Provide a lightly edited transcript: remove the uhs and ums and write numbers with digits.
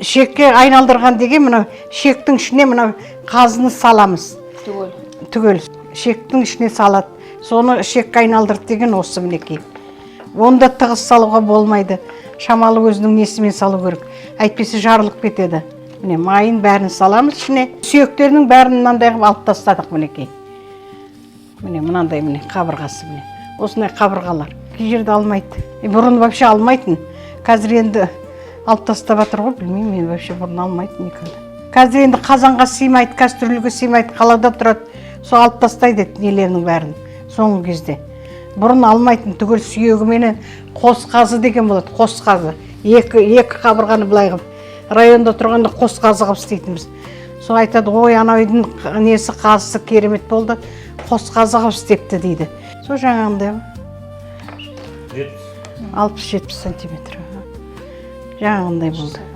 шекке айналдырған деген мына шектің ішіне мына қазыны саламыз. Түгел. Шектің ішіне салады. Соны шекке айналдырды деген осы мінекей. Онда тығыз салуға болмайды. Шамалы өзінің несімен салу керек. Әйтпесе жарылып кетеді. Міне майын бәрін саламыз ішіне. Сүйектерінің бәрін мынандай қылып алып тастадық мінекей. Міне мынандай міне қабырғасы міне. Осындай қабырғалар. Кей жерде алмайды. Бұрын вообще алмайтын. Қазір енді алып тастап жатыр ғой, білмеймін, мен вообще бұрын алмайтын никогда. Қазір енді қазанға сыймайды, кастрюльге сыймайды, қалада тұрады. Сол алып тастайды нелерінің бәрін соңғы кезде. Бұрын алмайтын, түгел сүйегіменен қос қазы деген болады, қос қазы. Екі қабырғаны былай қылып. Районда тұрғанда қос қазы қылып істейтінбіз. Сол айтады, ой, ана үйдің несі қазысы керемет болды, қос қазы қылып істепті дейді. Сол жаңағындай 60-70 сантиметр. Жаңағындай болды.